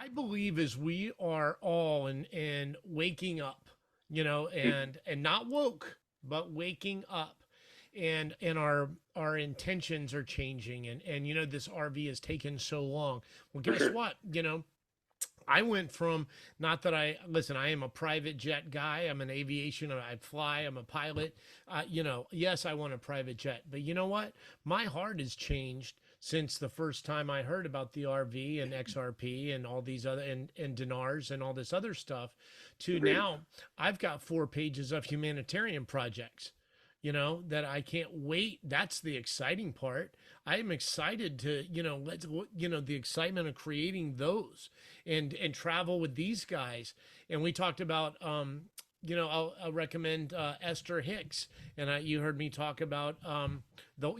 I believe as we are all and waking up, and not woke, but waking up, and our intentions are changing, and this RV has taken so long. Well, For guess sure. what? I went from, not that I am a private jet guy. I'm an aviation, I fly, I'm a pilot. Yes, I want a private jet, but you know what? My heart has changed since the first time I heard about the RV and XRP and all these other, and dinars and all this other stuff, to Agreed. now I've got 4 pages of humanitarian projects, that I can't wait. That's the exciting part. I am excited to, the excitement of creating those and travel with these guys. And we talked about, I'll recommend Esther Hicks, and you heard me talk about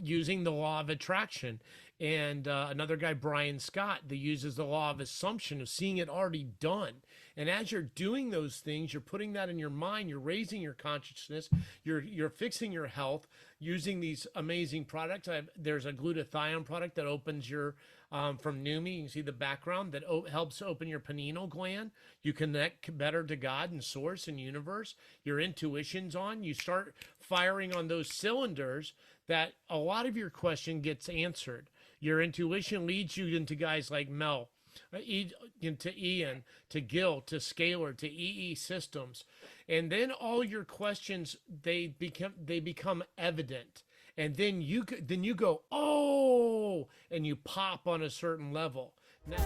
using the law of attraction, and another guy, Brian Scott, that uses the law of assumption, of seeing it already done. And as you're doing those things, you're putting that in your mind, you're raising your consciousness, you're fixing your health using these amazing products. There's a glutathione product that opens your from Numi. You can see the background that helps open your pineal gland. You connect better to God and source and universe. Your intuition's on. You start firing on those cylinders that a lot of your question gets answered. Your intuition leads you into guys like Mel, into Ian, to Gil, to Scalar, to EEsystems, and then all your questions, they become evident, and then you go, oh, and you pop on a certain level. Now,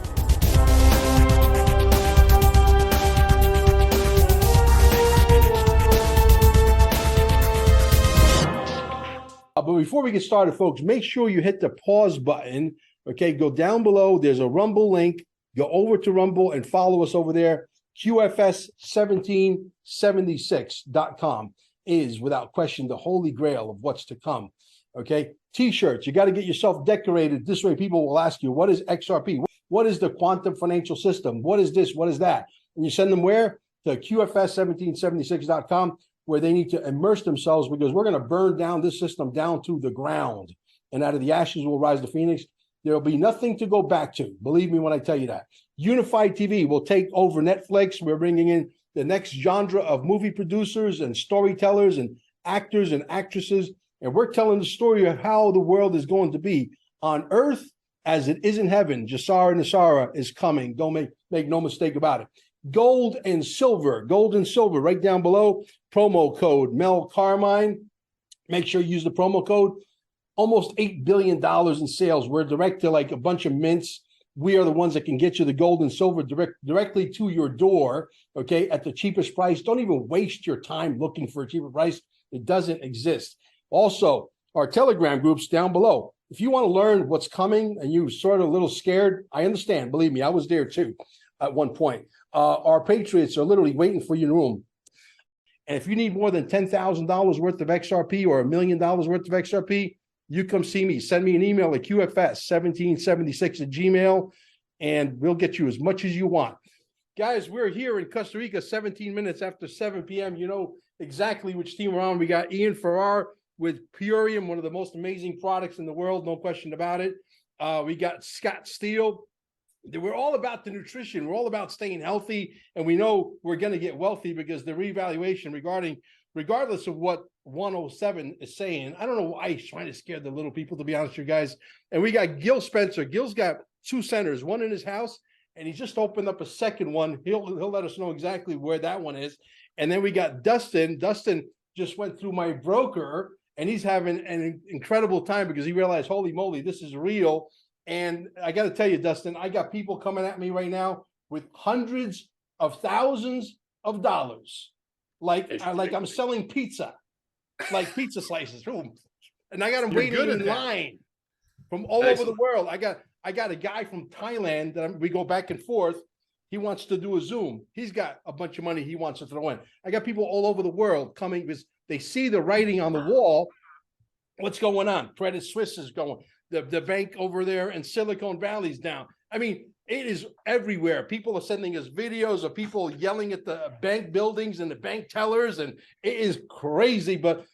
but before we get started, folks, make sure you hit the pause button. Okay, go down below. There's a Rumble link. Go over to Rumble and follow us over there. QFS1776.com is, without question, the holy grail of what's to come. Okay, T-shirts. You got to get yourself decorated. This way, people will ask you, what is XRP? What is the quantum financial system? What is this? What is that? And you send them where? To QFS1776.com, where they need to immerse themselves, because we're going to burn down this system down to the ground. And out of the ashes will rise the phoenix. There will be nothing to go back to. Believe me when I tell you that. Unified TV will take over Netflix. We're bringing in the next genre of movie producers and storytellers and actors and actresses. And we're telling the story of how the world is going to be on earth as it is in heaven. Jasara Nasara is coming. Don't make no mistake about it. Gold and silver right down below. Promo code Mel Carmine. Make sure you use the promo code. Almost $8 billion in sales. We're direct to like a bunch of mints. We are the ones that can get you the gold and silver directly to your door, okay, at the cheapest price. Don't even waste your time looking for a cheaper price. It doesn't exist. Also, our Telegram groups down below. If you want to learn what's coming and you're sort of a little scared, I understand. Believe me, I was there too at one point. Our Patriots are literally waiting for you in the room. And if you need more than $10,000 worth of XRP or $1 million worth of XRP, you come see me. Send me an email at QFS1776@gmail, and we'll get you as much as you want. Guys, we're here in Costa Rica, 17 minutes after 7 p.m. You know exactly which team we're on. We got Ian Farrar with Purium, one of the most amazing products in the world, no question about it. We got Scott Steele. We're all about the nutrition. We're all about staying healthy, and we know we're going to get wealthy because the revaluation regardless of what 107 is saying, I don't know why he's trying to scare the little people, to be honest with you guys. And we got Gil Spencer. Gil's got 2 centers, one in his house, and he just opened up a second one. He'll let us know exactly where that one is. And then we got Dustin. Dustin just went through my broker, and he's having an incredible time because he realized, holy moly, this is real. And I got to tell you, Dustin, I got people coming at me right now with hundreds of thousands of dollars. Like I'm selling pizza, like pizza slices. And I got them waiting in line from all over the world. I got a guy from Thailand that we go back and forth. He wants to do a Zoom. He's got a bunch of money he wants to throw in. I got people all over the world coming because they see the writing on the wall. What's going on? Credit Suisse is going. The bank over there in Silicon Valley's down. I mean, it is everywhere. People are sending us videos of people yelling at the bank buildings and the bank tellers, and it is crazy. But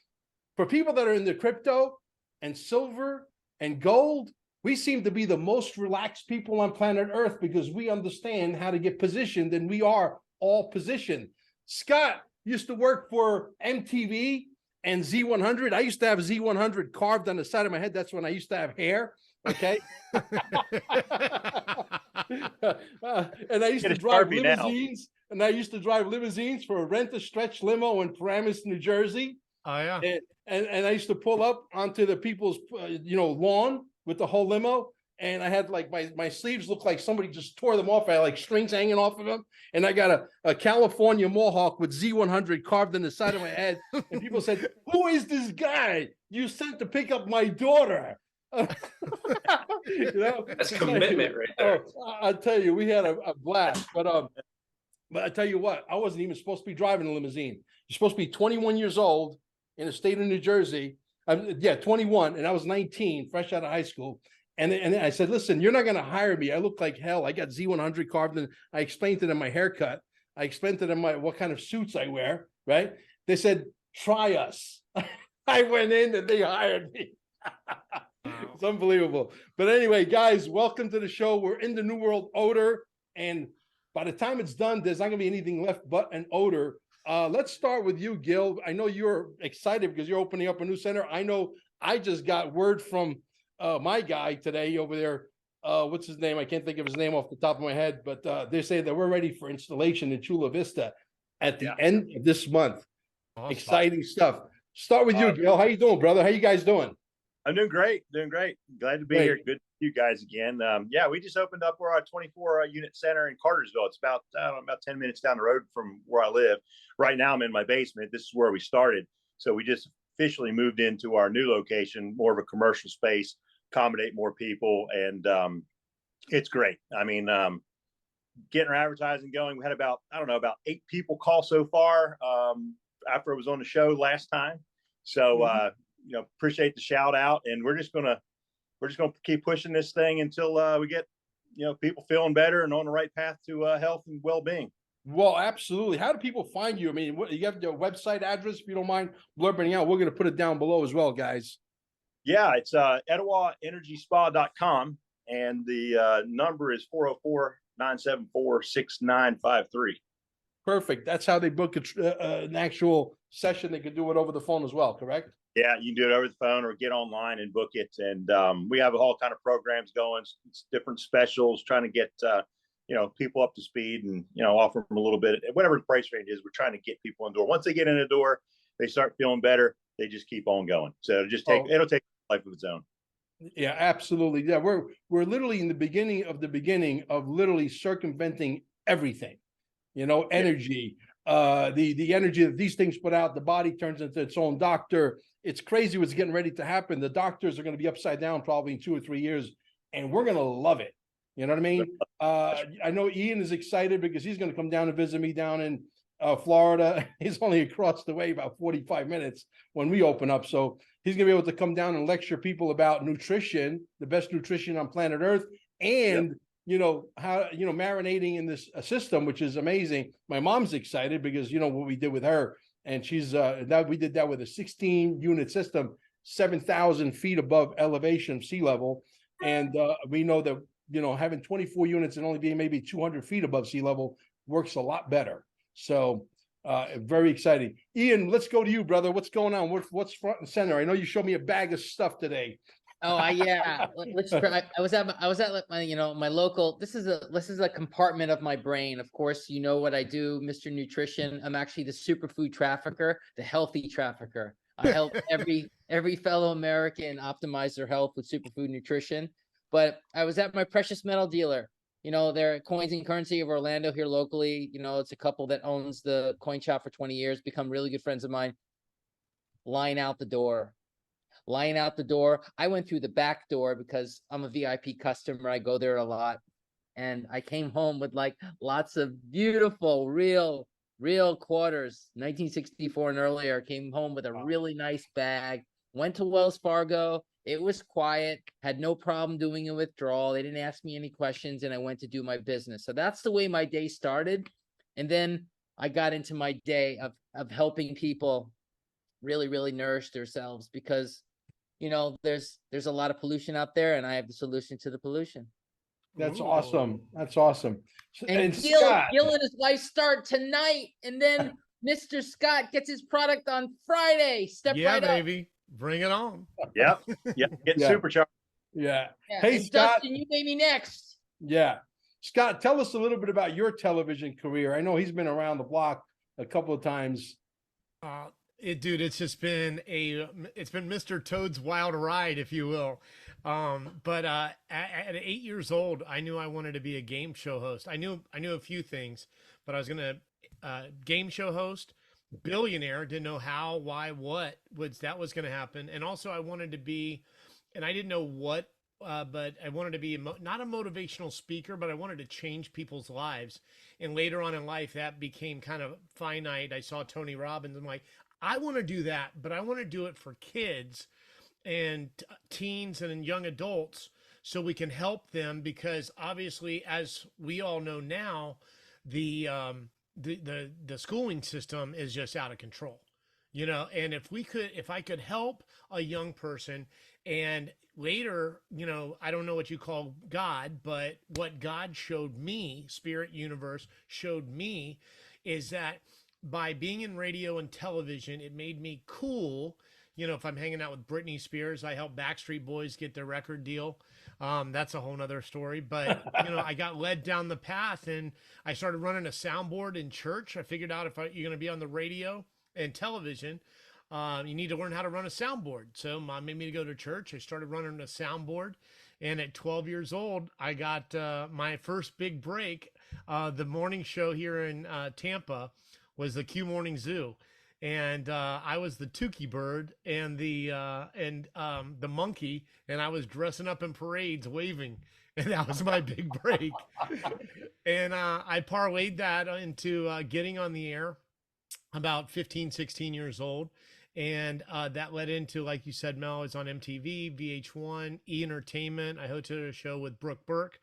for people that are in the crypto and silver and gold, we seem to be the most relaxed people on planet Earth because we understand how to get positioned, and we are all positioned. Scott used to work for MTV and Z100. I used to have Z100 carved on the side of my head. That's when I used to have hair. Okay. And I used to drive limousines. And I used to drive limousines for a rent-a-stretch limo in Paramus, New Jersey. Oh yeah. And I used to pull up onto the people's lawn with the whole limo, and I had like my sleeves looked like somebody just tore them off. I had like strings hanging off of them, and I got a California mohawk with Z100 carved in the side of my head. And people said, "Who is this guy you sent to pick up my daughter?" That's commitment right there. I tell you, we had a blast. But I tell you what, I wasn't even supposed to be driving a limousine. You're supposed to be 21 years old in the state of New Jersey. 21, and I was 19, fresh out of high school. And I said, listen, you're not going to hire me. I look like hell. I got Z100 carved, and I explained to them my haircut. I explained to them what kind of suits I wear, right? They said, try us. I went in and they hired me. It's unbelievable. But anyway, guys, welcome to the show. We're in the New World Odor, and by the time it's done, there's not going to be anything left but an odor. Let's start with you, Gil. I know you're excited because you're opening up a new center. I know I just got word from my guy today over there. What's his name? I can't think of his name off the top of my head, but they say that we're ready for installation in Chula Vista at the end of this month. Awesome. Exciting stuff. Start with you, Gil. How you doing, brother? How you guys doing? I'm doing great. Glad to be here. Good to see you guys again. We just opened up our 24 unit center in Cartersville. It's about 10 minutes down the road from where I live. Right now I'm in my basement. This is where we started. So we just officially moved into our new location, more of a commercial space, accommodate more people. And it's great. I mean, getting our advertising going. We had about 8 people call so far after I was on the show last time. So, appreciate the shout out, and we're just gonna keep pushing this thing until we get people feeling better and on the right path to health and well-being. Well, absolutely. How do people find you? I mean, you have your website address, if you don't mind blurbing out. We're going to put it down below as well, guys. Yeah, it's EtowahEnergySpa.com, and the number is 404-974-6953. Perfect. That's how they book an actual session. They could do it over the phone as well, correct? Yeah, you can do it over the phone or get online and book it. And we have all kind of programs going, different specials, trying to get people up to speed and offer them a little bit, whatever the price range is. We're trying to get people in the door. Once they get in the door, they start feeling better. They just keep on going. So it'll take a life of its own. Yeah, absolutely. Yeah, we're literally in the beginning of literally circumventing everything. Energy. The energy that these things put out, the body turns into its own doctor. It's crazy what's getting ready to happen. The doctors are going to be upside down probably in 2 or 3 years, and we're going to love it. You know what I mean? I know Ian is excited because he's going to come down and visit me down in Florida. He's only across the way about 45 minutes when we open up. So he's going to be able to come down and lecture people about nutrition, the best nutrition on planet Earth, and how marinating in this system, which is amazing. My mom's excited because what we did with her, and she's we did that with a 16-unit system, 7,000 feet above elevation, sea level, and we know that having 24 units and only being maybe 200 feet above sea level works a lot better. So very exciting. Ian, let's go to you, brother. What's going on? What's front and center? I know you showed me a bag of stuff today. Yeah. I was at my local. This is a compartment of my brain. Of course, you know what I do, Mr. Nutrition. I'm actually the superfood trafficker, the healthy trafficker. I help every fellow American optimize their health with superfood nutrition. But I was at my precious metal dealer. They're Coins and Currency of Orlando here locally. It's a couple that owns the coin shop for 20 years, become really good friends of mine. Line out the door. I went through the back door because I'm a VIP customer. I go there a lot. And I came home with lots of beautiful, real quarters, 1964 and earlier. Came home with a really nice bag. Went to Wells Fargo. It was quiet. Had no problem doing a withdrawal. They didn't ask me any questions, and I went to do my business. So that's the way my day started. And then I got into my day of helping people really, really nourish themselves, because you know, there's a lot of pollution out there, and I have the solution to the pollution. That's Ooh. awesome. That's awesome. And Scott, Gil and his wife start tonight, and then Mr. Scott gets his product on Friday. Step Yeah, right up. baby. Bring it on. Yep. Yep. Get Yeah. supercharged. yeah. Yeah. Hey, and Scott. Dustin, you may be next. Yeah. Scott, tell us a little bit about your television career. I know he's been around the block a couple of times. Dude, it's just been it's been Mr. Toad's wild ride, if you will. But at 8 years old, I knew I wanted to be a game show host. I knew a few things, but I was gonna game show host, billionaire. Didn't know how, why, what was gonna happen, and also I wanted to be, and I didn't know what. But I wanted to be not a motivational speaker, but I wanted to change people's lives. And later on in life, that became kind of finite. I saw Tony Robbins. I'm like, I want to do that, but I want to do it for kids and teens and young adults so we can help them, because obviously, as we all know now, the schooling system is just out of control. You know, and if I could help a young person, and later, you know, I don't know what you call God, but what God showed me, Spirit Universe showed me, is that by being in radio and television, it made me cool. You know, if I'm hanging out with Britney Spears, I helped Backstreet Boys get their record deal. That's a whole nother story. But, you know, I got led down the path, and I started running a soundboard in church. I figured out you're going to be on the radio and television, you need to learn how to run a soundboard. So Mom made me to go to church. I started running a soundboard, and at 12 years old, I got my first big break. The morning show here in Tampa was the Q Morning Zoo, and I was the Tukey bird and the monkey, and I was dressing up in parades, waving, and that was my big break. And I parlayed that into getting on the air about 15, 16 years old. And that led into, like you said, Mel, is on MTV, VH1, E! Entertainment. I hosted a show with Brooke Burke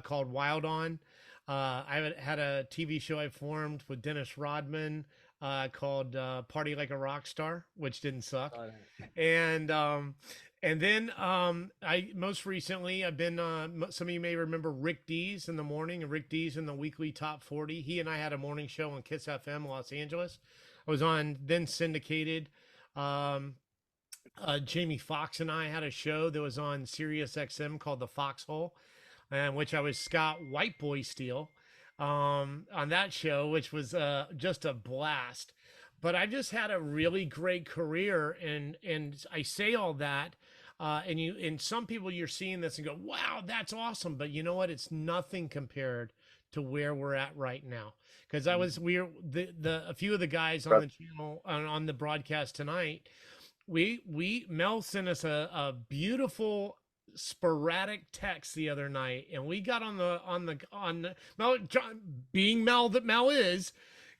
called Wild On. I had a TV show I formed with Dennis Rodman called Party Like a Rock Star, which didn't suck. And then I most recently, I've been, some of you may remember Rick Dees in the morning, and Rick Dees in the weekly top 40. He and I had a morning show on Kiss FM, Los Angeles. I was on then syndicated. Jamie Foxx and I had a show that was on Sirius XM called The Foxhole, in which I was Scott White Boy Steele on that show, which was just a blast. But I just had a really great career, and I say all that, and some people, you're seeing this and go, wow, that's awesome. But you know what? It's nothing compared to where we're at right now. Because a few of the guys on the channel on the broadcast tonight, Mel sent us a beautiful sporadic text the other night, and we got on Mel, being Mel that Mel is,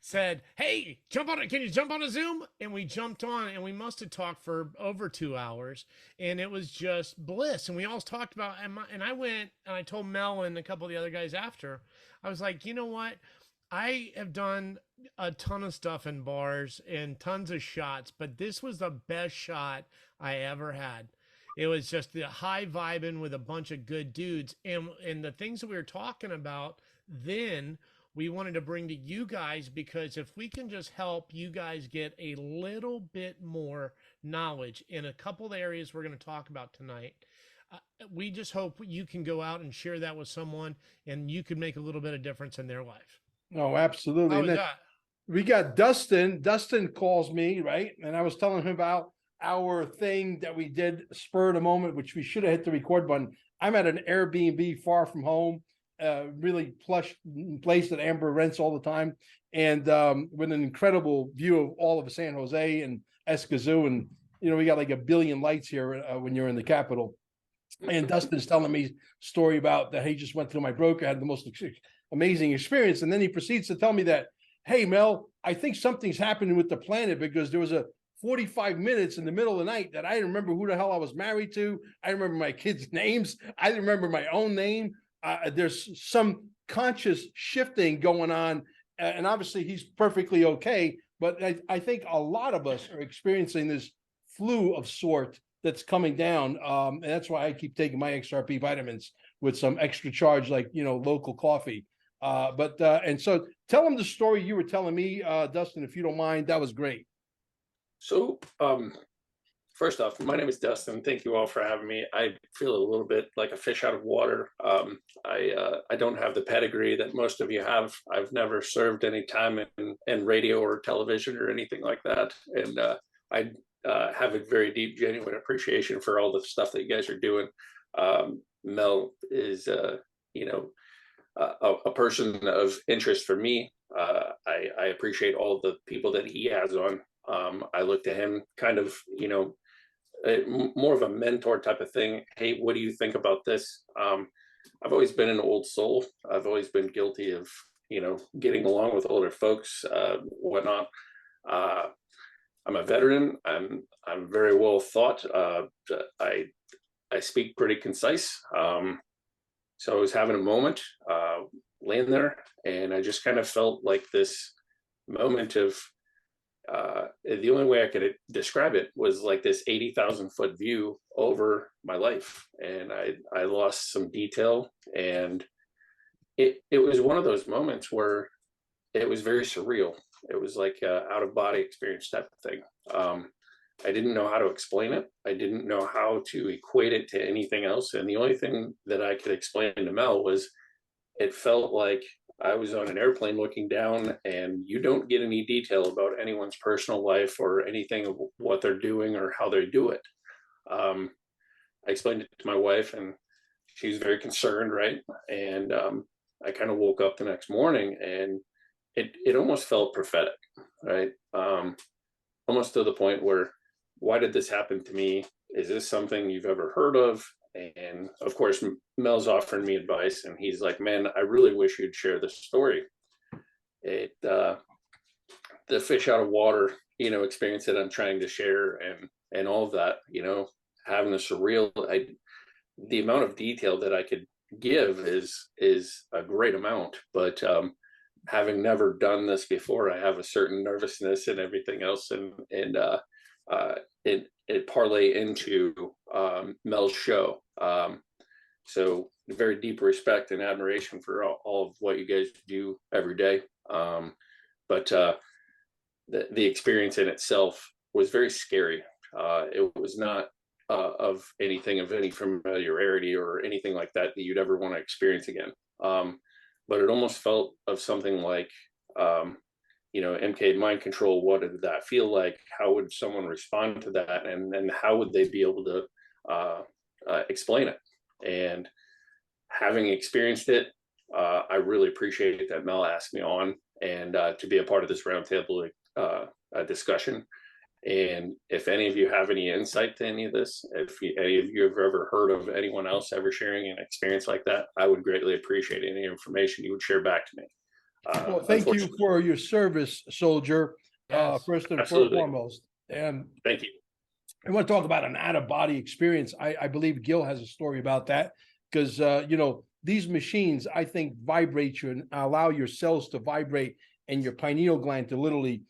said, hey, can you jump on a Zoom? And we jumped on, and we must have talked for over 2 hours, and it was just bliss. And we all talked about, and I went and I told Mel and a couple of the other guys after, I was like, you know what? I have done a ton of stuff in bars and tons of shots, but this was the best shot I ever had. It was just the high vibing with a bunch of good dudes. And the things that we were talking about then, we wanted to bring to you guys, because if we can just help you guys get a little bit more knowledge in a couple of areas we're going to talk about tonight, we just hope you can go out and share that with someone, and you can make a little bit of difference in their life. Oh, absolutely. How was that? We got Dustin. Dustin calls me, right? And I was telling him about our thing that we did spur of the moment, which we should have hit the record button. I'm at an Airbnb far from home, really plush place that Amber rents all the time, and with an incredible view of all of San Jose and Escazú. And, you know, we got like a billion lights here when you're in the capital. And Dustin's telling me a story about that he just went through my broker, had the most amazing experience. And then he proceeds to tell me that, hey, Mel, I think something's happening with the planet, because there was a 45 minutes in the middle of the night that I didn't remember who the hell I was married to. I remember my kids' names. I didn't remember my own name. There's some conscious shifting going on. And obviously he's perfectly okay. But I think a lot of us are experiencing this flu of sort that's coming down. And that's why I keep taking my XRP vitamins with some extra charge, like, local coffee. And so tell them the story you were telling me, Dustin, if you don't mind. That was great. So, first off, my name is Dustin. Thank you all for having me. I feel a little bit like a fish out of water. I don't have the pedigree that most of you have. I've never served any time in radio or television or anything like that. And I have a very deep, genuine appreciation for all the stuff that you guys are doing. Mel is, a person of interest for me. I appreciate all the people that he has on. I look to him kind of, more of a mentor type of thing. Hey, what do you think about this? I've always been an old soul. I've always been guilty of, getting along with older folks, whatnot. I'm a veteran. I'm very well thought. I speak pretty concise. So I was having a moment, laying there, and I just kind of felt like this moment of, the only way I could describe it was like this 80,000 foot view over my life. And I lost some detail, and it was one of those moments where it was very surreal. It was like a out of body experience type of thing. I didn't know how to explain it. I didn't know how to equate it to anything else. And the only thing that I could explain to Mel was it felt like I was on an airplane looking down, and you don't get any detail about anyone's personal life or anything of what they're doing or how they do it. I explained it to my wife, and she was very concerned, right? And I kind of woke up the next morning, and it almost felt prophetic, right? Almost to the point where, why did this happen to me? Is this something you've ever heard of? And of course, Mel's offering me advice, and he's like, man, I really wish you'd share this story. The fish out of water, experience that I'm trying to share, and all of that, having a surreal, the amount of detail that I could give is a great amount, but having never done this before, I have a certain nervousness and everything else, and it parlay into Mel's show. So very deep respect and admiration for all of what you guys do every day. But the experience in itself was very scary. It was not of anything of any familiarity or anything like that you'd ever want to experience again. But it almost felt of something like, MK mind control. What did that feel like? How would someone respond to that? And then how would they be able to explain it? And having experienced it, I really appreciate that Mel asked me on, and to be a part of this roundtable discussion. And if any of you have any insight to any of this, if any of you have ever heard of anyone else ever sharing an experience like that, I would greatly appreciate any information you would share back to me. Well, thank you for your service, soldier, Yes, first and absolutely. foremost. And thank you. I want to talk about an out-of-body experience. I believe Gil has a story about that, because, these machines, I think, vibrate you and allow your cells to vibrate, and your pineal gland to literally,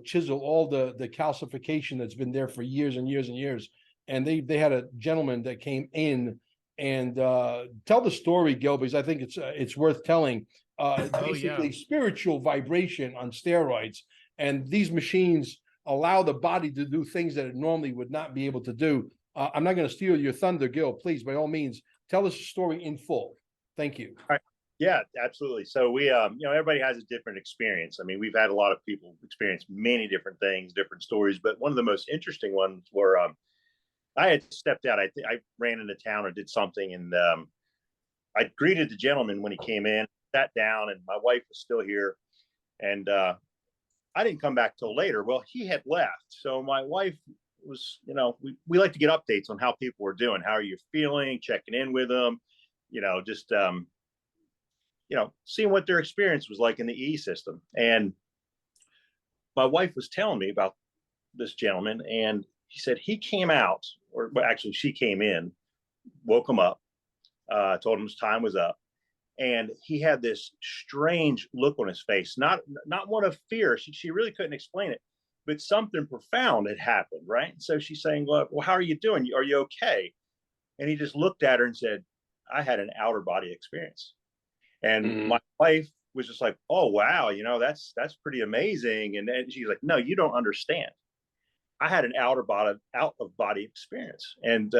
chisel all the calcification that's been there for years and years and years. And they had a gentleman that came in and tell the story, Gil, because I think it's worth telling. Basically spiritual vibration on steroids. And these machines allow the body to do things that it normally would not be able to do. I'm not going to steal your thunder, Gil. Please, by all means, tell us the story in full. Thank you. All right. Yeah, absolutely. So we, everybody has a different experience. I mean, we've had a lot of people experience many different things, different stories, but one of the most interesting ones were, I had stepped out. I ran into town or did something, and I greeted the gentleman when he came in, sat down, and my wife was still here, and I didn't come back till later. Well, he had left, so my wife was, we like to get updates on how people were doing. How are you feeling? Checking in with them, just seeing what their experience was like in the EEsystem. And my wife was telling me about this gentleman, and he said he came out, or actually she came in, woke him up, told him his time was up. And he had this strange look on his face, not one of fear. She really couldn't explain it. but something profound had happened, right? So she's saying, well, how are you doing? Are you okay? And he just looked at her and said, I had an outer body experience. And my wife was just like, oh, wow, that's pretty amazing. And then she's like, no, you don't understand. I had an out of body experience. And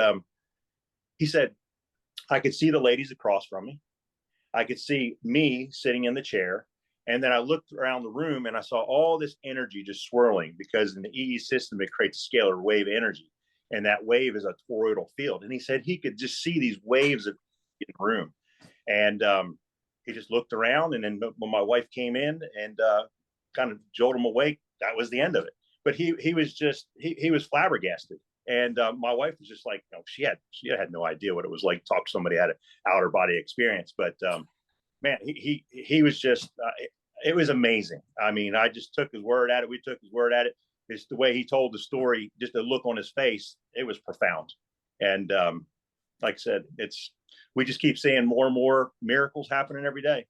he said, I could see the ladies across from me. I could see me sitting in the chair. And then I looked around the room and I saw all this energy just swirling, because in the EEsystem, it creates a scalar wave energy. And that wave is a toroidal field. And he said he could just see these waves in the room. And he just looked around. And then when my wife came in and kind of jolted him awake, that was the end of it. But he was flabbergasted. And my wife was just like, she had no idea what it was like to talk to somebody who had an outer body experience. But man, he was just, it was amazing. I mean, I just took his word at it. We took his word at it. It's the way he told the story, just the look on his face, it was profound. And like I said, we just keep seeing more and more miracles happening every day.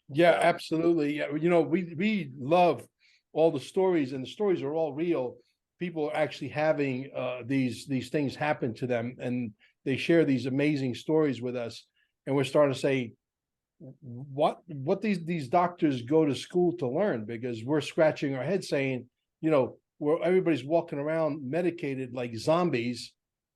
Yeah, absolutely. Yeah, we love all the stories, and the stories are all real. People are actually having these things happen to them, and they share these amazing stories with us. And we're starting to say, what these doctors go to school to learn, because we're scratching our head saying, where everybody's walking around medicated like zombies,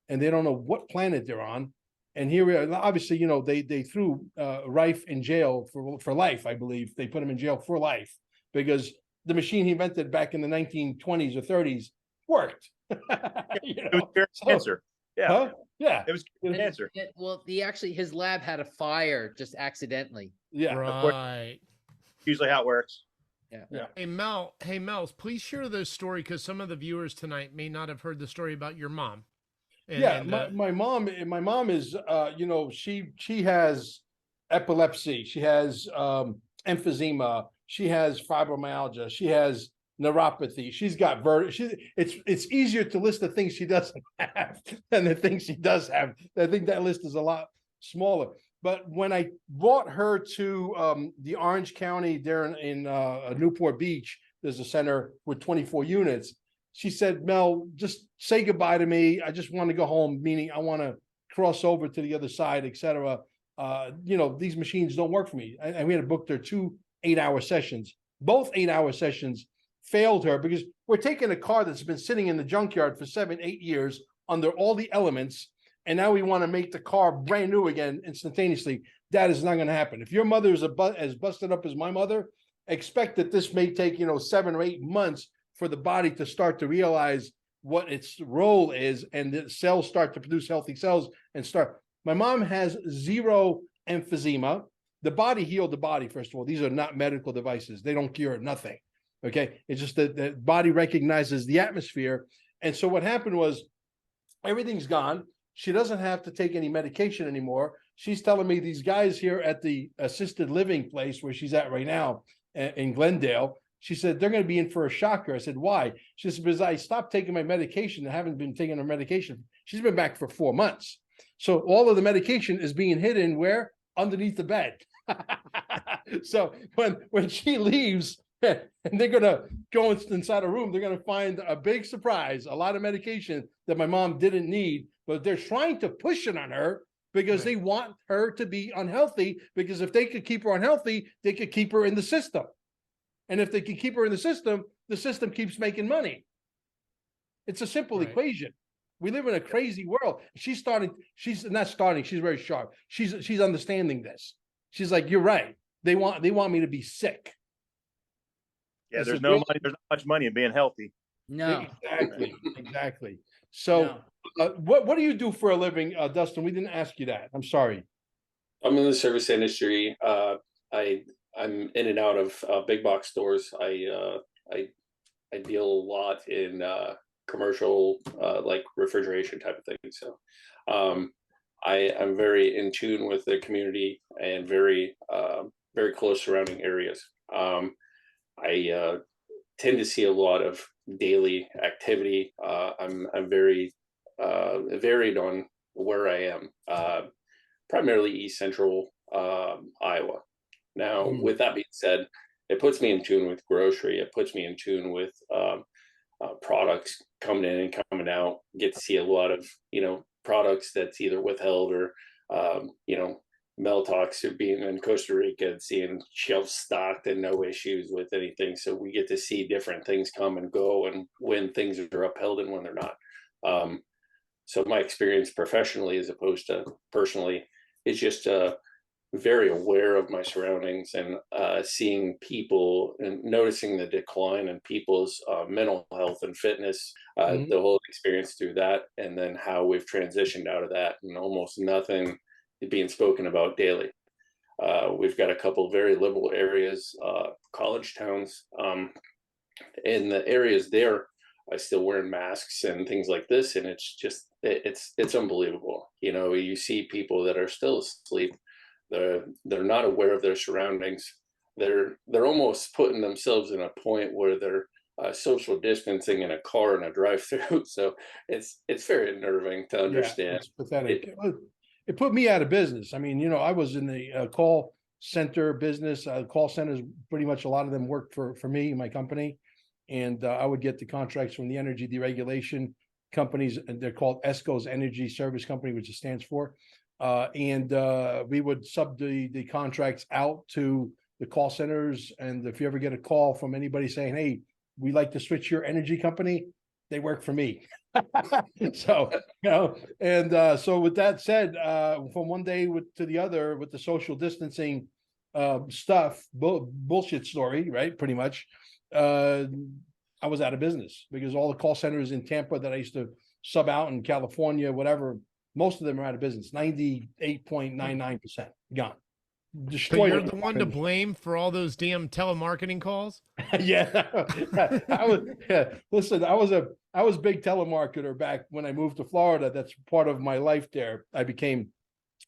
and they don't know what planet they're on. And here we are. Obviously, they threw Rife in jail for life. I believe they put him in jail for life because the machine he invented back in the 1920s or 30s worked. It was pure cancer. Yeah. Huh? Yeah. It was cancer. Well, his lab had a fire just accidentally. Yeah. Right. Usually how it works. Yeah. Hey Mel, please share this story, because some of the viewers tonight may not have heard the story about your mom. My mom is she has epilepsy, she has emphysema, she has fibromyalgia, she has neuropathy, she's got it's easier to list the things she doesn't have than the things she does have. I think that list is a lot smaller. But when I brought her to the Orange County there in Newport Beach, there's a center with 24 units. She said, Mel, just say goodbye to me. I just want to go home, meaning I want to cross over to the other side, etc. These machines don't work for me. And we had to book their 2 8-hour sessions. Both 8-hour sessions failed her because we're taking a car that's been sitting in the junkyard for 7-8 years under all the elements, and now we want to make the car brand new again instantaneously. That is not going to happen. If your mother is as busted up as my mother, expect that this may take 7 or 8 months for the body to start to realize what its role is, and the cells start to produce healthy cells and start. My mom has 0 emphysema. The body healed the body, first of all. These are not medical devices. They don't cure nothing. Okay. It's just that the body recognizes the atmosphere. And so what happened was everything's gone. She doesn't have to take any medication anymore. She's telling me these guys here at the assisted living place where she's at right now in Glendale, she said, they're going to be in for a shocker. I said, why? She said, because I stopped taking my medication and haven't been taking her medication. She's been back for 4 months. So all of the medication is being hidden where? Underneath the bed. So when she leaves and they're going to go inside a room, they're going to find a big surprise, a lot of medication that my mom didn't need, but they're trying to push it on her because they want her to be unhealthy, because if they could keep her unhealthy, they could keep her in the system. And if they can keep her in the system keeps making money. It's a simple equation. We live in a crazy world. She's very sharp. She's understanding this. She's like, you're right. They want me to be sick. Yeah, there's no money. There's not much money in being healthy. No. Exactly. So what do you do for a living, Dustin? We didn't ask you that. I'm sorry. I'm in the service industry. I'm in and out of big box stores. I deal a lot in commercial like refrigeration type of thing. So I'm very in tune with the community and very close surrounding areas. I tend to see a lot of daily activity. I'm very varied on where I am, primarily East Central Iowa. Now, with that being said, it puts me in tune with grocery. It puts me in tune with products coming in and coming out. Get to see a lot of, products that's either withheld or, Meltox being in Costa Rica and seeing shelves stocked and no issues with anything. So we get to see different things come and go, and when things are upheld and when they're not. So my experience professionally as opposed to personally is just very aware of my surroundings and seeing people and noticing the decline in people's mental health and fitness, the whole experience through that, and then how we've transitioned out of that, and almost nothing being spoken about daily. We've got a couple very liberal areas, college towns. In the areas there, I still wearing masks and things like this, and it's just it's unbelievable. You see people that are still asleep. They're not aware of their surroundings. They're almost putting themselves in a point where they're social distancing in a car in a drive-through. So it's very unnerving to understand. Yeah, it's pathetic. It put me out of business. I mean, I was in the call center business. Call centers, pretty much a lot of them worked for me, my company. And I would get the contracts from the energy deregulation companies, and they're called ESCO's Energy Service Company, which it stands for. And we would sub the contracts out to the call centers. And if you ever get a call from anybody saying, hey, we'd like to switch your energy company, they work for me. So, and so with that said, from one day to the other with the social distancing stuff, bullshit story, right? Pretty much. I was out of business because all the call centers in Tampa that I used to sub out in California, whatever, most of them are out of business. 98.99% gone. So you're the one to blame for all those damn telemarketing calls? Yeah. Listen, I was a big telemarketer back when I moved to Florida. That's part of my life there. I became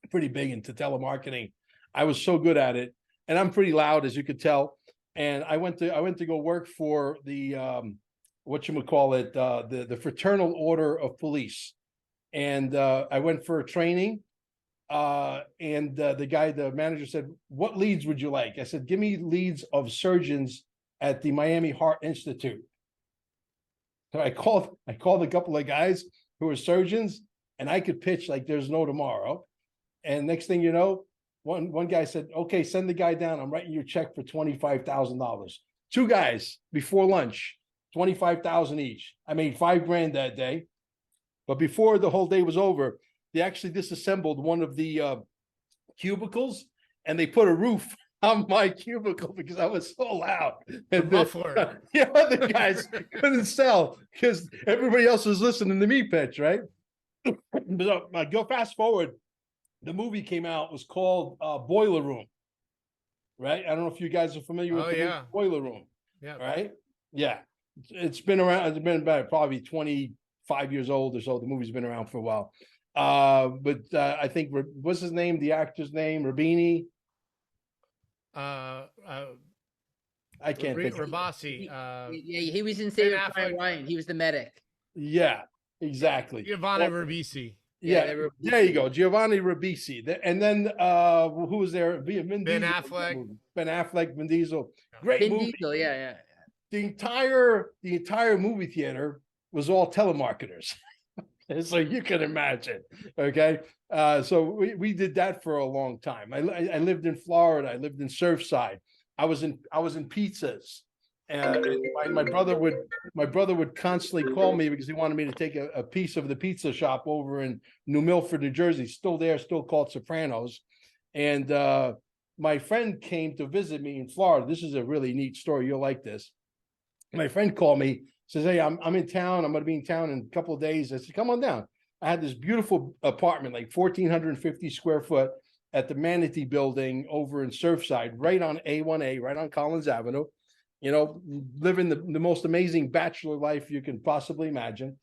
pretty big into telemarketing. I was so good at it, and I'm pretty loud, as you could tell. And I went to go work for the the Fraternal Order of Police, and I went for a training. And the manager said, "What leads would you like?" I said, "Give me leads of surgeons at the Miami Heart Institute." So I called a couple of guys who were surgeons, and I could pitch like there's no tomorrow. And next thing you know, one guy said, "Okay, send the guy down. I'm writing you a check for $25,000." Two guys before lunch, 25,000 each. I made $5,000 that day. But before the whole day was over, they actually disassembled one of the cubicles, and they put a roof on my cubicle because I was so loud. And muffler. The guys couldn't sell because everybody else was listening to me pitch, right? But go fast forward. The movie came out. It was called Boiler Room, right? I don't know if you guys are familiar with the movie Boiler Room. Yeah. Right? Yeah. It's been around. It's been about probably 25 years old or so. The movie's been around for a while. But I think what's his name? The actor's name, Rabini. I can't think. Rabasi. He was in Saving Private Ryan. He was the medic. Yeah, exactly. Giovanni Ribisi. Yeah, there you go, Giovanni Ribisi. And then who was there? Ben Affleck. Ben Affleck, Vin Diesel. Great movie. Diesel, yeah. The entire movie theater was all telemarketers. So you can imagine. Okay. So we did that for a long time. I lived in Florida. I lived in Surfside. I was in pizzas. And my brother would constantly call me because he wanted me to take a piece of the pizza shop over in New Milford, New Jersey, still there, still called Sopranos. And my friend came to visit me in Florida. This is a really neat story. You'll like this. My friend called me, says, "Hey, I'm in town. I'm going to be in town in a couple of days." I said, "Come on down." I had this beautiful apartment, like 1,450 square foot at the Manatee Building over in Surfside, right on A1A, right on Collins Avenue. Living the most amazing bachelor life you can possibly imagine.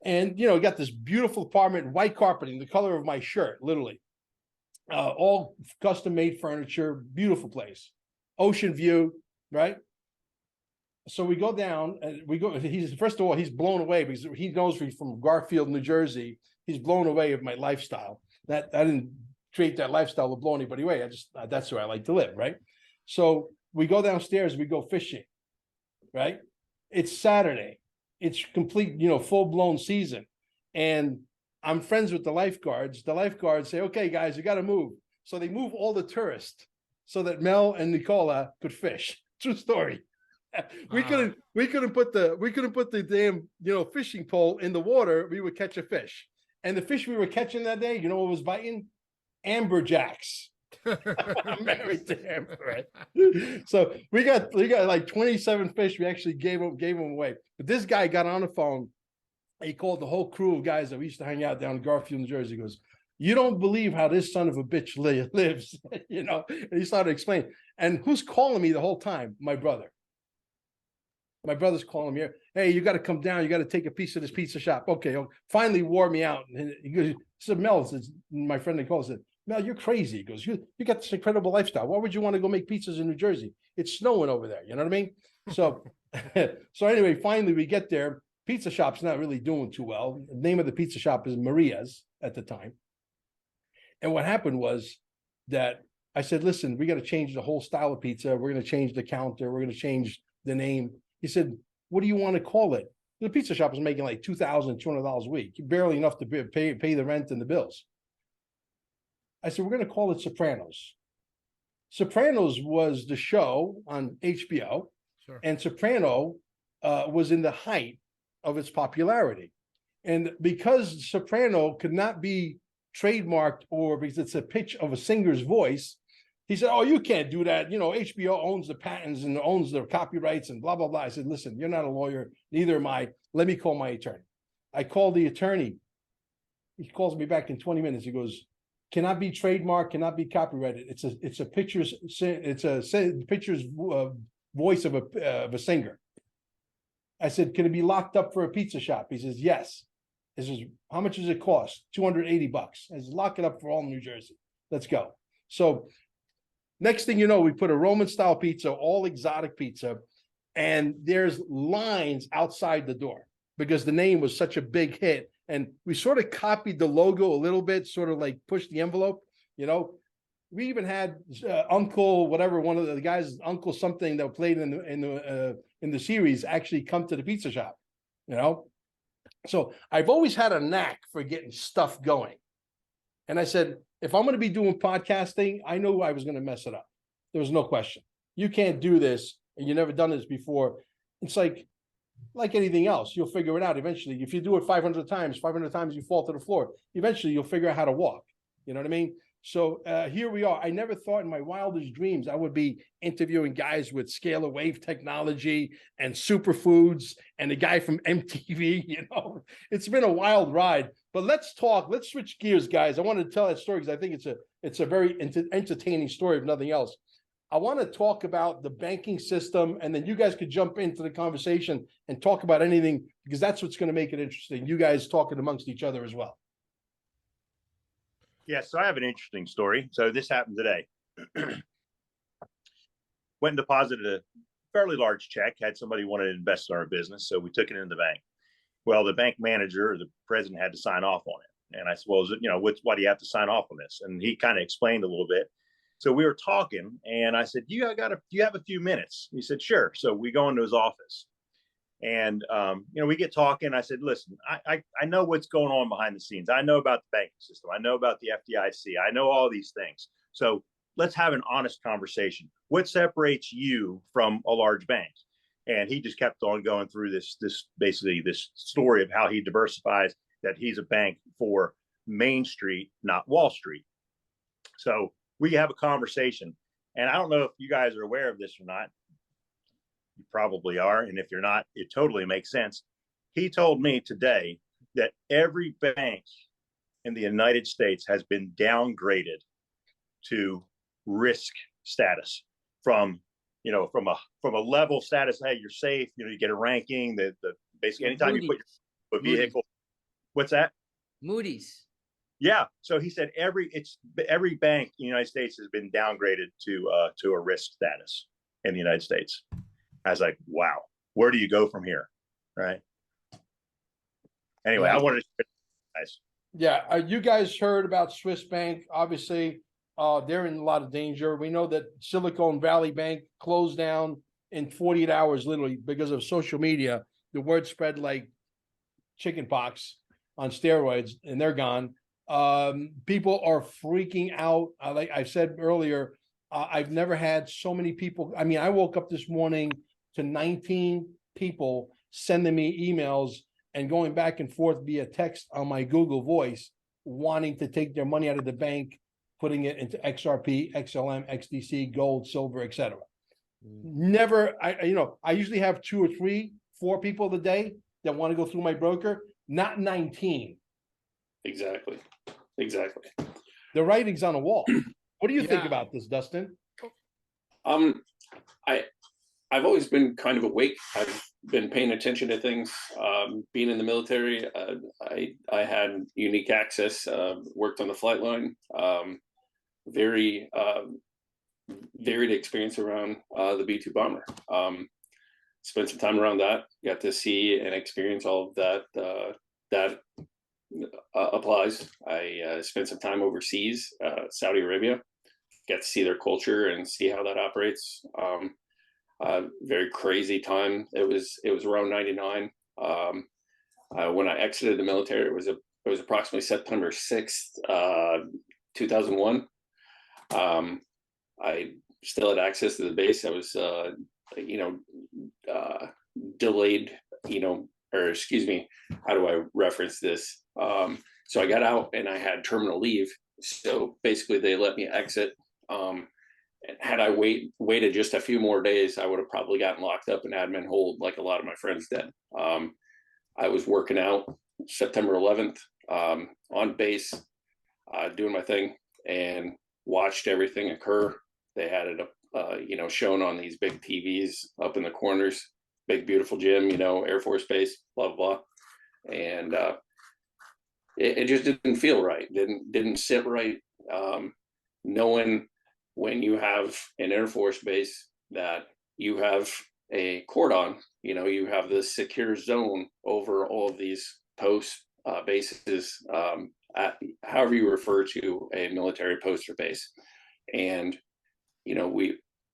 And, got this beautiful apartment, white carpeting, the color of my shirt, literally. All custom made furniture, beautiful place. Ocean view, right? So we go down and first of all, he's blown away because he knows me from Garfield, New Jersey. He's blown away of my lifestyle. That I didn't create that lifestyle to blow anybody away. That's where I like to live, right? So we go downstairs, we go fishing, right? It's Saturday. It's complete, full blown season. And I'm friends with the lifeguards. The lifeguards say, okay, guys, you got to move. So they move all the tourists so that Mel and Nicola could fish. True story. We couldn't put the damn, fishing pole in the water. We would catch a fish. And the fish we were catching that day, you know what was biting? Amberjacks. I'm married to Amber, right? So we got like 27 fish. We actually gave them away. But this guy got on the phone. He called the whole crew of guys that we used to hang out down in Garfield, New Jersey. He goes, you don't believe how this son of a bitch lives, And he started explaining. And who's calling me the whole time? My brother. My brother's calling me here. Hey, you got to come down. You got to take a piece of this pizza shop. Okay. Finally wore me out. And he said, Mel, my friend Nicole said, Mel, you're crazy. He goes, you got this incredible lifestyle. Why would you want to go make pizzas in New Jersey? It's snowing over there. You know what I mean? So, so anyway, finally we get there. Pizza shop's not really doing too well. The name of the pizza shop is Maria's at the time. And what happened was that I said, listen, we got to change the whole style of pizza. We're going to change the counter. We're going to change the name. He said, what do you want to call it? The pizza shop was making like $2,200 a week, barely enough to pay the rent and the bills. I said, we're going to call it Sopranos. Sopranos was the show on HBO, Sure. and Soprano was in the height of its popularity. And because Soprano could not be trademarked or because it's a pitch of a singer's voice, he said, oh, you can't do that. HBO owns the patents and owns the copyrights and blah, blah, blah. I said, listen, you're not a lawyer. Neither am I. Let me call my attorney. I called the attorney. He calls me back in 20 minutes. He goes, cannot be trademarked, cannot be copyrighted. It's a picture's voice of a singer. I said, can it be locked up for a pizza shop? He says, yes. He says, how much does it cost? $280. I said, lock it up for all New Jersey. Let's go. So next thing you know, we put a Roman style pizza, all exotic pizza, and there's lines outside the door because the name was such a big hit. And we sort of copied the logo a little bit, sort of like pushed the envelope, We even had Uncle, whatever, one of the guys, Uncle something that played in the series actually come to the pizza shop, So I've always had a knack for getting stuff going. And I said, if I'm going to be doing podcasting, I knew I was going to mess it up. There was no question. You can't do this, and you've never done this before. It's like anything else, you'll figure it out eventually. If you do it 500 times you fall to the floor. Eventually, you'll figure out how to walk. You know what I mean? So here we are. I never thought in my wildest dreams I would be interviewing guys with scalar wave technology and superfoods and the guy from MTV. It's been a wild ride. But let's switch gears, guys. I wanted to tell that story because I think it's a very entertaining story, if nothing else. I want to talk about the banking system, and then you guys could jump into the conversation and talk about anything, because that's what's going to make it interesting. You guys talking amongst each other as well. Yeah, so I have an interesting story. So this happened today. Went and deposited a fairly large check, had somebody wanted to invest in our business, so we took it in the bank. Well, the bank manager or the president had to sign off on it. And I said, well, why do you have to sign off on this? And he kind of explained a little bit. So we were talking, and I said, do you have a few minutes? He said, sure. So we go into his office, and we get talking. I said, listen, I know what's going on behind the scenes. I know about the banking system. I know about the FDIC. I know all these things. So let's have an honest conversation. What separates you from a large bank? And he just kept on going through this story of how he diversifies, that he's a bank for Main Street, not Wall Street. So we have a conversation, and I don't know if you guys are aware of this or not. You probably are. And if you're not, it totally makes sense. He told me today that every bank in the United States has been downgraded to risk status from a level status. Hey, you're safe. You get a ranking that basically anytime you put your vehicle. What's that? Moody's. Yeah. So he said every bank in the United States has been downgraded to a risk status in the United States. I was like, wow, where do you go from here? Right. Anyway, I wanted to guys. Yeah. You guys heard about Swiss Bank, obviously. they're in a lot of danger. We know that Silicon Valley Bank closed down in 48 hours, literally because of social media. The word spread like chicken pox on steroids, and they're gone. People are freaking out. Like I said earlier, I've never had so many people. I mean, I woke up this morning to 19 people sending me emails and going back and forth via text on my Google Voice, wanting to take their money out of the bank, putting it into XRP, XLM, XDC, gold, silver, etc. Never, I usually have 2 or 3, 4 people a day that want to go through my broker, not 19. Exactly. The writing's on the wall. What do you think about this, Dustin? I've always been kind of awake. I've been paying attention to things. Being in the military, I had unique access. Worked on the flight line. Very varied experience around the B-2 bomber. Spent some time around that. Got to see and experience all of that. That applies. I spent some time overseas, Saudi Arabia. Got to see their culture and see how that operates. Very crazy time. It was around 99. When I exited the military, it was approximately September 6th, 2001. I still had access to the base. I was, delayed, or excuse me, how do I reference this? So I got out and I had terminal leave. So basically they let me exit. Had I waited just a few more days, I would have probably gotten locked up in admin hold like a lot of my friends did. I was working out September 11th on base, doing my thing, and watched everything occur. They had it, shown on these big TVs up in the corners, big beautiful gym, Air Force Base, blah blah blah, and it just didn't feel right. Didn't sit right. Knowing when you have an Air Force base that you have a cordon, you have this secure zone over all of these posts, bases, however you refer to a military post or base. And,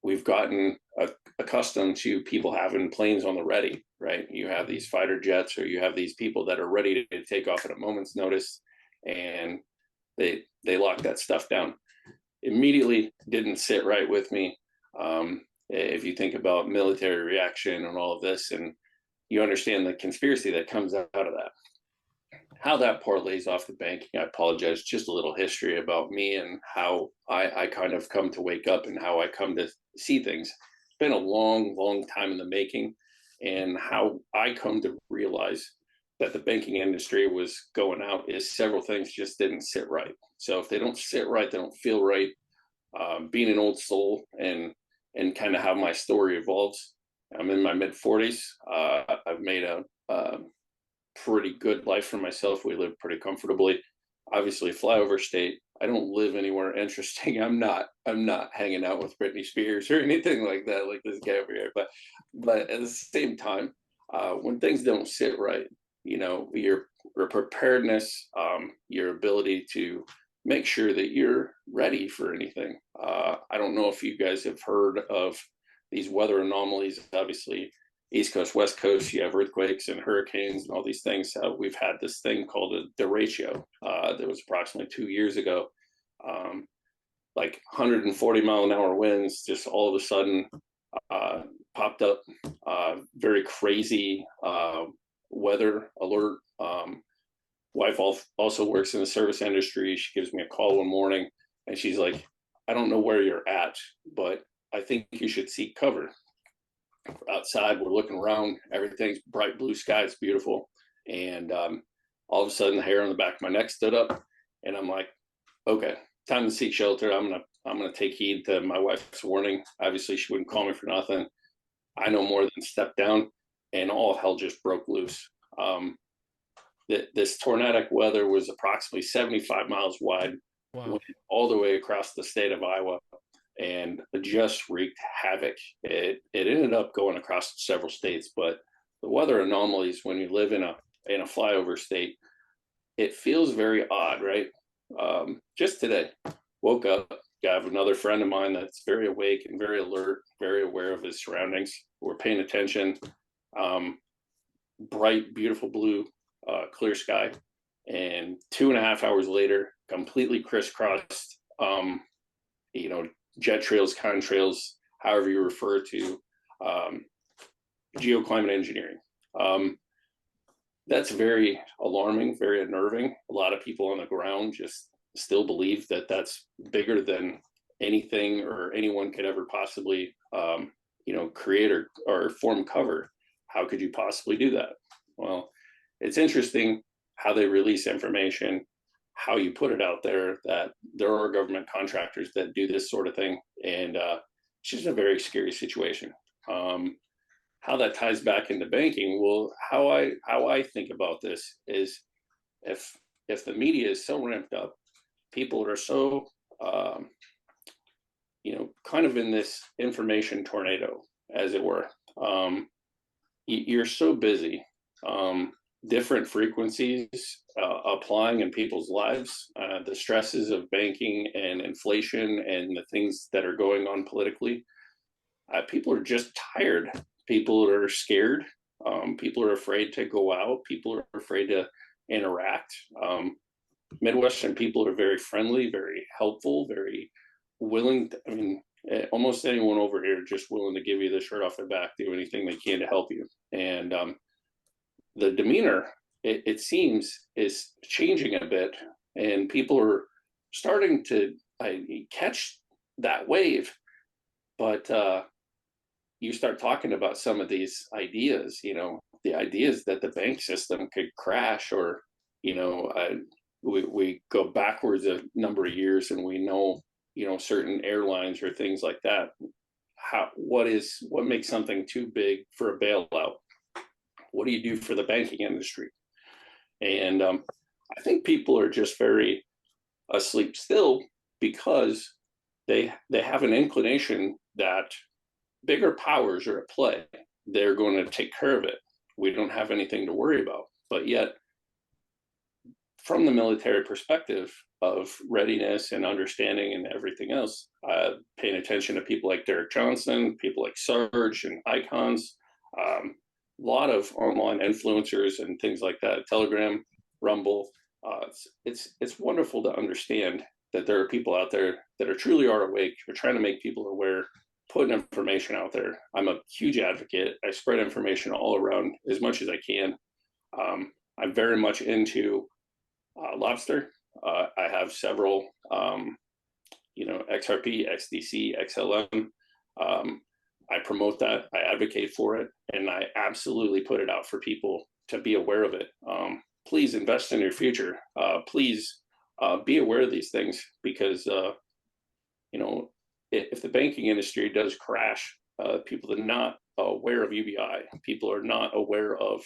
we've gotten accustomed to people having planes on the ready, right? You have these fighter jets, or you have these people that are ready to take off at a moment's notice, and they lock that stuff down. Immediately didn't sit right with me. If you think about military reaction and all of this, and you understand the conspiracy that comes out of that, how that parlays off the banking, I apologize, just a little history about me and how I kind of come to wake up and how I come to see things. It's been a long time in the making, and how I come to realize that the banking industry was going out is several things just didn't sit right. So if they don't sit right, they don't feel right. Being an old soul and kind of how my story evolves. I'm in my mid 40s. I've made a pretty good life for myself. We live pretty comfortably. Obviously, flyover state. I don't live anywhere interesting. I'm not hanging out with Britney Spears or anything like that, like this guy over here. But at the same time, when things don't sit right, your preparedness, your ability to make sure that you're ready for anything. I don't know if you guys have heard of these weather anomalies. Obviously, East Coast, West Coast, you have earthquakes and hurricanes and all these things. We've had this thing called a derecho that was approximately 2 years ago. Like 140 mile an hour winds just all of a sudden popped up. Very crazy weather alert. Wife also works in the service industry. She gives me a call one morning and she's like, I don't know where you're at, but I think you should seek cover. We're outside, we're looking around, everything's bright blue sky, it's beautiful. And all of a sudden the hair on the back of my neck stood up, and I'm like, okay, time to seek shelter. I'm gonna take heed to my wife's warning. Obviously she wouldn't call me for nothing. I no more than stepped down, and all hell just broke loose. This tornadic weather was approximately 75 miles wide. Wow. Went all the way across the state of Iowa, and just wreaked havoc. It ended up going across several states, but the weather anomalies, when you live in a flyover state, it feels very odd, right? Just today, woke up, have another friend of mine that's very awake and very alert, very aware of his surroundings. We're paying attention. Bright, beautiful blue, clear sky. And 2.5 hours later, completely crisscrossed, jet trails, contrails, however you refer to geoclimate engineering. That's very alarming, very unnerving. A lot of people on the ground just still believe that that's bigger than anything or anyone could ever possibly, create or form cover. How could you possibly do that? Well, it's interesting how they release information, how you put it out there, that there are government contractors that do this sort of thing. And it's just a very scary situation. How that ties back into banking, well, how I think about this is if the media is so ramped up, people are so kind of in this information tornado, as it were. You're so busy, different frequencies applying in people's lives, the stresses of banking and inflation and the things that are going on politically. People are just tired. People are scared. People are afraid to go out. People are afraid to interact. Midwestern people are very friendly, very helpful, very willing. Almost anyone over here just willing to give you the shirt off their back, do anything they can to help you. And the demeanor, it seems, is changing a bit, and people are starting to catch that wave. But you start talking about some of these ideas, the ideas that the bank system could crash, or, we go backwards a number of years and we know, certain airlines or things like that. What makes something too big for a bailout? What do you do for the banking industry? And I think people are just very asleep still, because they have an inclination that bigger powers are at play. They're going to take care of it. We don't have anything to worry about. But yet, from the military perspective of readiness and understanding and everything else, paying attention to people like Derek Johnson, people like Sarge and icons, a lot of online influencers and things like that, Telegram, Rumble. It's wonderful to understand that there are people out there that are truly awake. We're trying to make people aware, putting information out there. I'm a huge advocate. I spread information all around as much as I can. I'm very much into lobster. I have several, XRP, XDC, XLM. I promote that. I advocate for it, and I absolutely put it out for people to be aware of it. Please invest in your future. Please be aware of these things, because if the banking industry does crash, people are not aware of UBI. People are not aware of,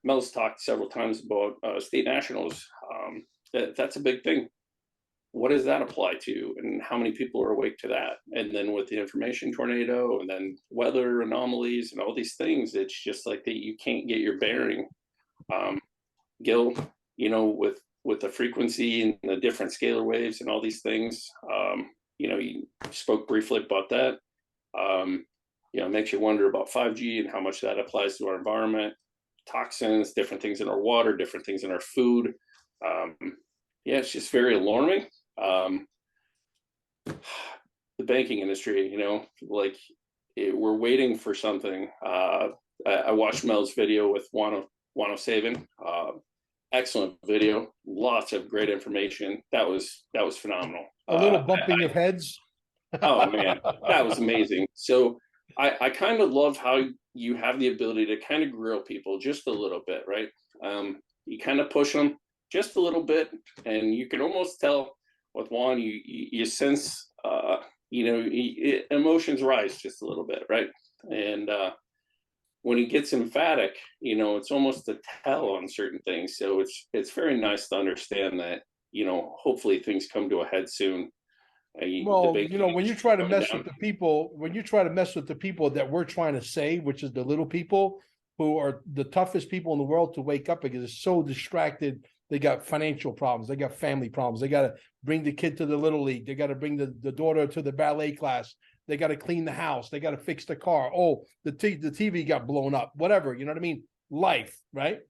Mel's talked several times about state nationals. That's a big thing. What does that apply to, and how many people are awake to that? And then with the information tornado, and then weather anomalies and all these things, it's just like that you can't get your bearing. Gil, with the frequency and the different scalar waves and all these things, you spoke briefly about that. It makes you wonder about 5G and how much that applies to our environment, toxins, different things in our water, different things in our food. It's just very alarming. The banking industry, we're waiting for something. I watched Mel's video with Wano Saban. Excellent video, lots of great information. That was phenomenal. A little bumping of heads. Oh man, that was amazing. So I kind of love how you have the ability to kind of grill people just a little bit, right? You kind of push them just a little bit, and you can almost tell with Juan, you sense, emotions rise just a little bit, right? And when he gets emphatic, it's almost a tell on certain things. So it's very nice to understand that, hopefully things come to a head soon. When you try to mess with the people that we're trying to save, which is the little people who are the toughest people in the world to wake up, because they're so distracted They got financial problems. They got family problems. They got to bring the kid to the little league. They got to bring the daughter to the ballet class. They got to clean the house. They got to fix the car. Oh, the TV got blown up. Whatever, you know what I mean? Life, right?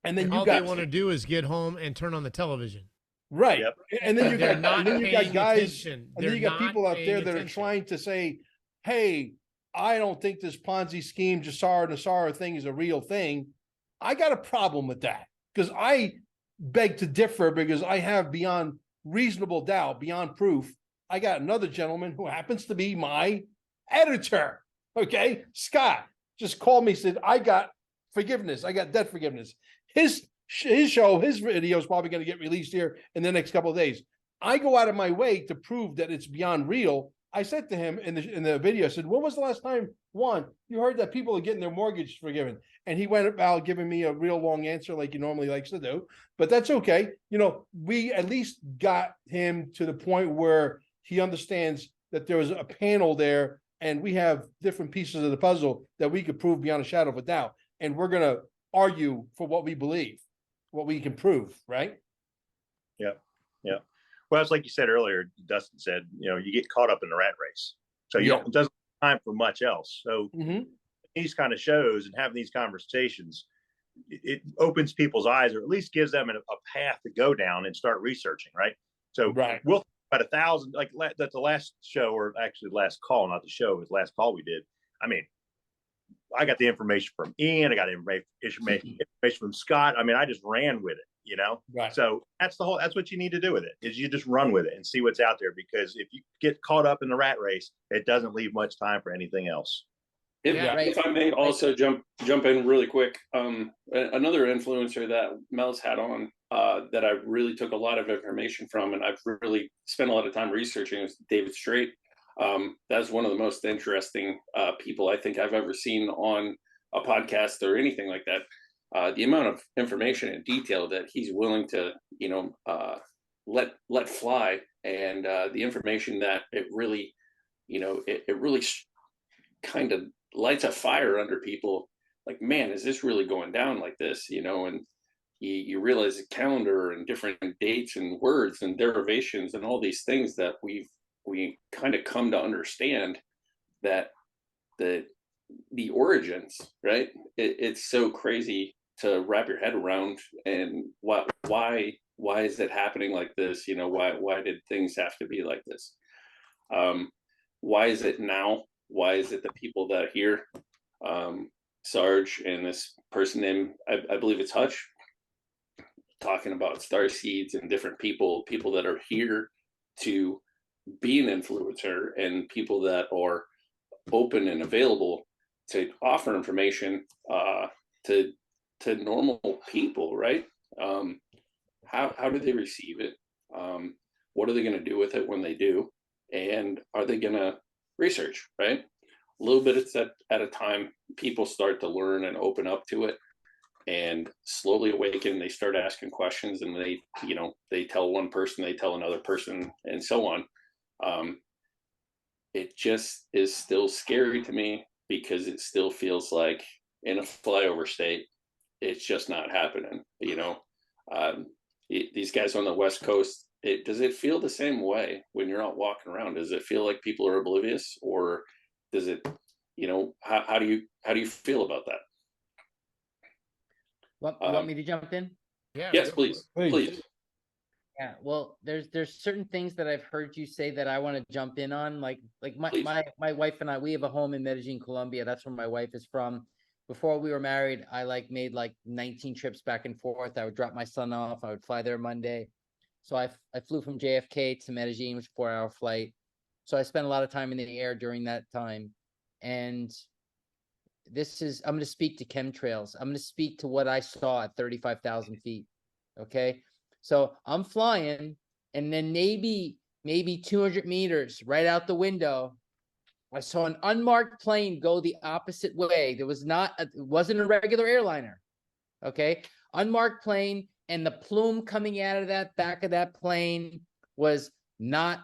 And then all they want to do is get home and turn on the television. Right. Yep. And then you They're got, not and then you got paying guys, attention. and then you They're got not people out there paying that are attention. trying to say, hey, I don't think this Ponzi scheme, Nasara thing is a real thing. I got a problem with that because I beg to differ because I have beyond reasonable doubt, beyond proof. I got another gentleman who happens to be my editor. Okay. Scott just called me, said, I got forgiveness. I got debt forgiveness. His show, his video is probably going to get released here in the next couple of days. I go out of my way to prove that it's beyond real. I said to him in the video, I said, when was the last time, Juan, you heard that people are getting their mortgage forgiven? And he went about giving me a real long answer like he normally likes to do, but that's okay. You know, we at least got him to the point where he understands that there was a panel there and we have different pieces of the puzzle that we could prove beyond a shadow of a doubt. And we're going to argue for what we believe, what we can prove, right? Yeah. Yeah. Well, it's like you said earlier, Dustin said, you know, you get caught up in the rat race. So you don't, it doesn't have time for much else. So these kind of shows and having these conversations, it opens people's eyes, or at least gives them a path to go down and start researching, right? So we'll about 1,000, like that's the last show, or actually last call, not the show, it was the last call we did. I mean, I got the information from Ian, I got information from Scott. I mean, I just ran with it, you know? Right. So that's what you need to do with it, is you just run with it and see what's out there, because if you get caught up in the rat race, it doesn't leave much time for anything else. If I may also jump in really quick, another influencer that Mel's had on that I really took a lot of information from, and I've really spent a lot of time researching, is David Straight. That's one of the most interesting people I think I've ever seen on a podcast or anything like that. The amount of information and detail that he's willing to, let fly, and the information that it really, it really kind of lights a fire under people. Like, man, is this really going down like this? And you realize the calendar and different dates and words and derivations and all these things that we kind of come to understand, that the origins, right? It's so crazy to wrap your head around, and why is it happening like this? Why did things have to be like this? Why is it now? Why is it the people that are here, Sarge and this person named, I believe it's Hutch, talking about star seeds and different people that are here to be an influencer, and people that are open and available to offer information to normal people, right? How do they receive it? What are they going to do with it when they do? And are they going to research, right? A little bit at a time, people start to learn and open up to it, and slowly awaken. They start asking questions, and they tell one person, they tell another person, and so on. It just is still scary to me, because it still feels like in a flyover state, it's just not happening. These guys on the West Coast, does it feel the same way when you're out walking around? Does it feel like people are oblivious, or does it, how do you feel about that? Want me to jump in? Yeah. Yes, please. Yeah, well, there's certain things that I've heard you say that I want to jump in on. Like my wife and I, we have a home in Medellin, Colombia. That's where my wife is from. Before we were married, I made 19 trips back and forth. I would drop my son off. I would fly there Monday. So I flew from JFK to Medellin, which is a 4-hour flight. So I spent a lot of time in the air during that time. And I'm going to speak to chemtrails. I'm going to speak to what I saw at 35,000 feet. Okay. So I'm flying, and then maybe 200 meters right out the window, I saw an unmarked plane go the opposite way. It wasn't a regular airliner. Okay. Unmarked plane, and the plume coming out of that back of that plane was not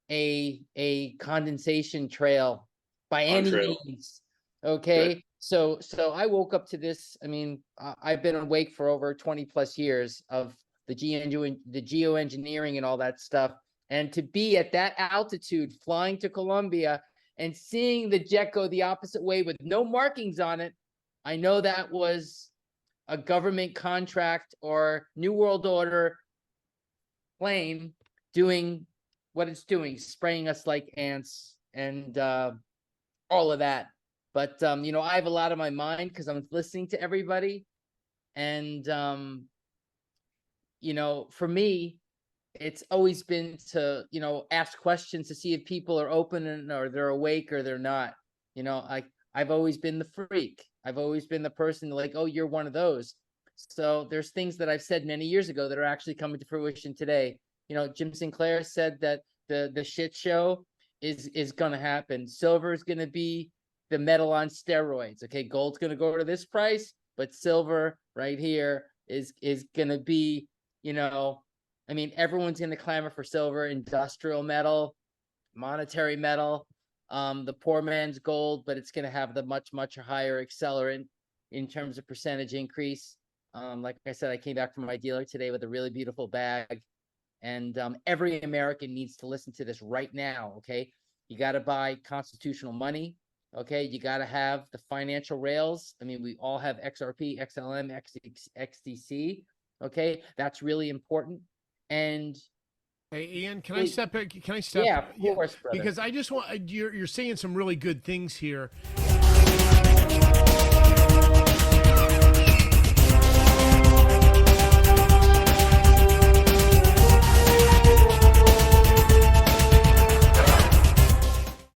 a condensation trail by any means. Okay. Good. So I woke up to this. I mean, I've been awake for over 20 plus years of the geoengineering and all that stuff. And to be at that altitude, flying to Colombia and seeing the jet go the opposite way with no markings on it, I know that was a government contract or New World Order plane doing what it's doing, spraying us like ants and all of that. But, you know, I have a lot on my mind because I'm listening to everybody. And, you know, for me, it's always been to, you know, ask questions to see if people are open and, or they're awake or they're not. You know, I've always been the freak. I've always been the person like, oh, you're one of those. So there's things that I've said many years ago that are actually coming to fruition today. You know, Jim Sinclair said that the shit show is going to happen. Silver is going to be the metal on steroids. Okay, gold's going to go to this price, but silver right here is going to be, you know, I mean, everyone's going to clamor for silver, industrial metal, monetary metal, the poor man's gold, but it's going to have the much higher accelerant in terms of percentage increase. Like I said, I came back from my dealer today with a really beautiful bag, and every American needs to listen to this right now. Okay, you got to buy constitutional money. Okay, you got to have the financial rails. I mean, we all have XRP, XLM, XDC. Okay, that's really important. And hey, Ian, can I step in? Can I step? Yeah, of course, brother. Because I just want you're saying some really good things here.